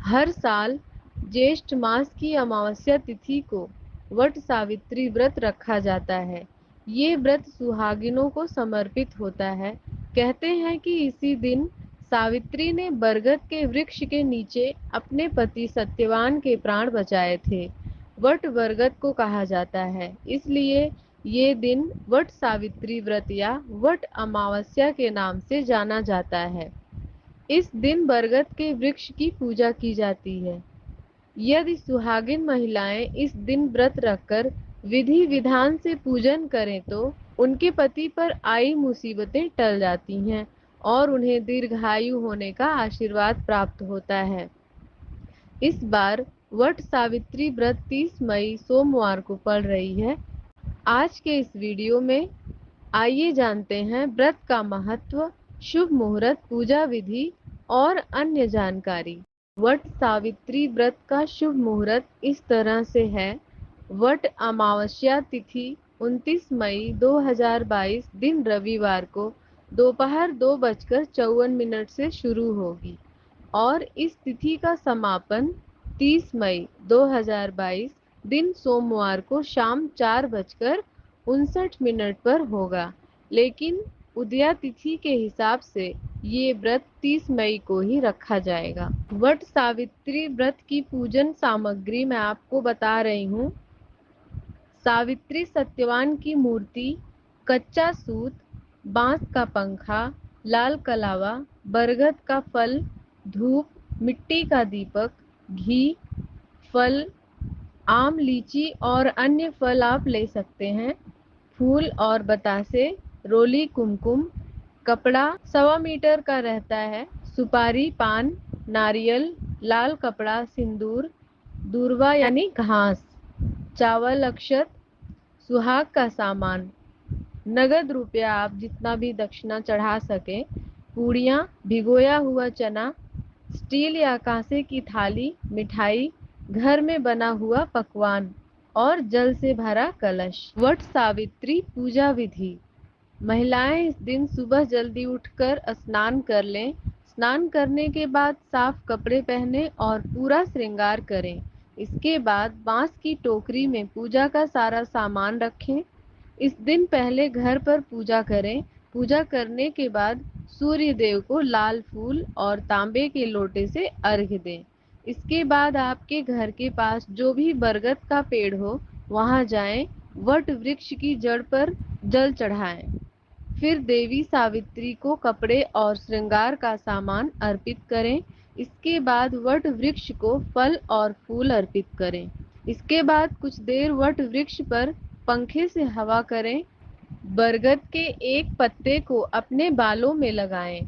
हर साल ज्येष्ठ मास की अमावस्या तिथि को वट सावित्री व्रत रखा जाता है। ये व्रत सुहागिनों को समर्पित होता है। कहते हैं कि इसी दिन सावित्री ने बरगद के वृक्ष के नीचे अपने पति सत्यवान के प्राण बचाए थे। वट बरगद को कहा जाता है, इसलिए ये दिन वट सावित्री व्रत या वट अमावस्या के नाम से जाना जाता है। इस दिन बरगद के वृक्ष की पूजा की जाती है। यदि सुहागिन महिलाएं इस दिन व्रत रखकर विधि विधान से पूजन करें तो उनके पति पर आई मुसीबतें टल जाती हैं और उन्हें दीर्घायु होने का आशीर्वाद प्राप्त होता है। इस बार वट सावित्री व्रत 30 मई सोमवार को पड़ रही है। आज के इस वीडियो में आइए जानते हैं व्रत का महत्व, शुभ मुहूर्त, पूजा विधि और अन्य जानकारी। वट सावित्री व्रत का शुभ मुहूर्त इस तरह से है। वट अमावस्या तिथि 29 मई 2022 दिन रविवार को दोपहर 2:54 से शुरू होगी और इस तिथि का समापन 30 मई 2022 दिन सोमवार को शाम 4:59 पर होगा। लेकिन उदया तिथि के हिसाब से ये व्रत 30 मई को ही रखा जाएगा। वट सावित्री व्रत की पूजन सामग्री मैं आपको बता रही हूँ। सावित्री सत्यवान की मूर्ति, कच्चा सूत, बांस का पंखा, लाल कलावा, बरगद का फल, धूप, मिट्टी का दीपक, घी, फल, आम, लीची और अन्य फल आप ले सकते हैं। फूल और बतासे, रोली, कुमकुम, कपड़ा 1.25 मीटर का रहता है, सुपारी, पान, नारियल, लाल कपड़ा, सिंदूर, दूर्वा यानी घास, चावल, अक्षत, सुहाग का सामान, नगद रुपया आप जितना भी दक्षिणा चढ़ा सके, पूड़ियाँ, भिगोया हुआ चना, स्टील या कांसे की थाली, मिठाई, घर में बना हुआ पकवान और जल से भरा कलश। वट सावित्री पूजा विधि। महिलाएं इस दिन सुबह जल्दी उठकर स्नान कर लें। स्नान करने के बाद साफ कपड़े पहने और पूरा श्रृंगार करें। इसके बाद बांस की टोकरी में पूजा का सारा सामान रखें। इस दिन पहले घर पर पूजा करें। पूजा करने के बाद सूर्य देव को लाल फूल और तांबे के लोटे से अर्घ्य दें। इसके बाद आपके घर के पास जो भी बरगद का पेड़ हो वहां जाएं, वट वृक्ष की जड़ पर जल चढ़ाएं। फिर देवी सावित्री को कपड़े और श्रृंगार का सामान अर्पित करें। इसके बाद वट वृक्ष को फल और फूल अर्पित करें। इसके बाद कुछ देर वट वृक्ष पर पंखे से हवा करें। बरगद के एक पत्ते को अपने बालों में लगाएं।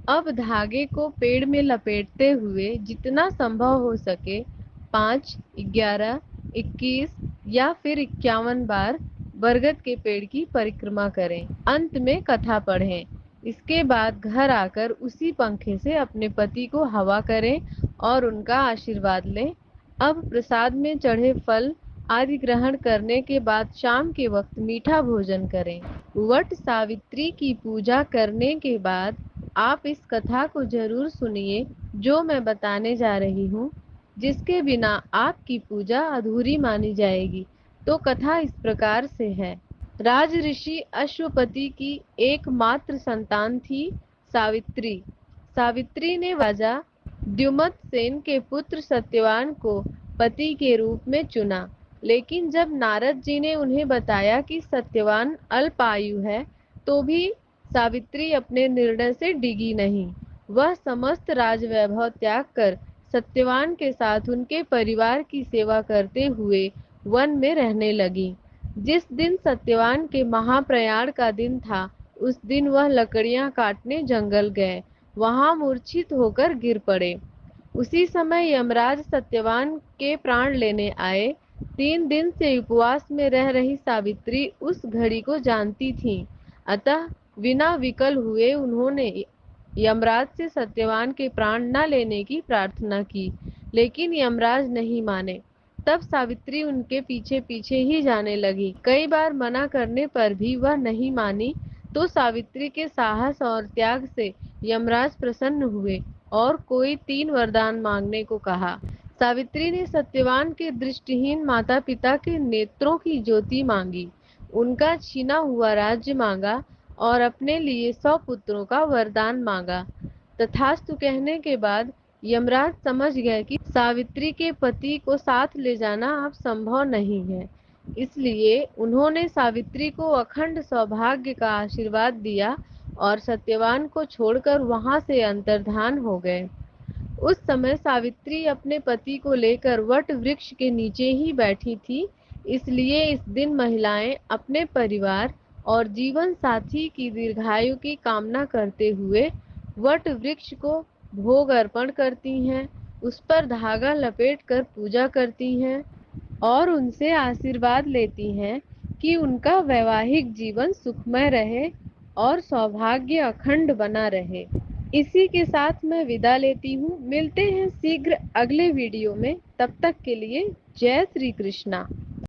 अब धागे को पेड़ में लपेटते हुए जितना संभव हो सके 5, 11, 21 या फिर 51 बार बरगद के पेड़ की परिक्रमा करें। अंत में कथा पढ़ें। इसके बाद घर आकर उसी पंखे से अपने पति को हवा करें और उनका आशीर्वाद लें। अब प्रसाद में चढ़े फल आदि ग्रहण करने के बाद शाम के वक्त मीठा भोजन करें। वट सावित्री की पूजा करने के बाद आप इस कथा को जरूर सुनिए जो मैं बताने जा रही हूँ, जिसके बिना आपकी पूजा अधूरी मानी जाएगी। तो कथा इस प्रकार से है। राज ऋषि अश्वपति की एकमात्र संतान थी सावित्री। सावित्री ने राजा द्युमत सेन के पुत्र सत्यवान को पति के रूप में चुना, लेकिन जब नारद जी ने उन्हें बताया कि सत्यवान अल्पायु है, तो भी सावित्री अपने निर्णय से डिगी नहीं। वह समस्त राजवैभव त्याग कर सत्यवान के साथ उनके परिवार की सेवा करते हुए वन में रहने लगी। जिस दिन सत्यवान के महाप्रयाण का दिन था, उस दिन वह लकड़ियां काटने जंगल गए। वहां मूर्छित होकर गिर पड़े। उसी समय यमराज सत्यवान के प्राण लेने आए। 3 दिन से उपवास में रह रही सावित्री उस घड़ी को जानती थीं, अतः बिना विकल हुए उन्होंने यमराज से सत्यवान के प्राण न लेने की प्रार्थना की, लेकिन यमराज नहीं माने। तब सावित्री उनके पीछे पीछे ही जाने लगी। कई बार मना करने पर भी वह नहीं मानी, तो सावित्री के साहस और त्याग से यमराज प्रसन्न हुए और कोई 3 वरदान मांगने को कहा। सावित्री ने सत्यवान के दृष्टिहीन माता पिता के नेत्रों की ज्योति मांगी, उनका छीना हुआ राज्य मांगा और अपने लिए 100 पुत्रों का वरदान मांगा। तथास्तु कहने के बाद यमराज समझ गए कि सावित्री के पति को साथ ले जाना अब संभव नहीं है, इसलिए उन्होंने सावित्री को अखंड सौभाग्य का आशीर्वाद दिया और सत्यवान को छोड़कर वहां से अंतर्धान हो गए। उस समय सावित्री अपने पति को लेकर वट वृक्ष के नीचे ही बैठी थी, इसलिए इस दिन महिलाएं अपने परिवार और जीवन साथी की दीर्घायु की कामना करते हुए वट वृक्ष को भोग अर्पण करती हैं, उस पर धागा लपेटकर पूजा करती हैं और उनसे आशीर्वाद लेती हैं कि उनका वैवाहिक जीवन सुखमय रहे और सौभाग्य अखंड बना रहे। इसी के साथ मैं विदा लेती हूँ। मिलते हैं शीघ्र अगले वीडियो में। तब तक के लिए जय श्री कृष्णा।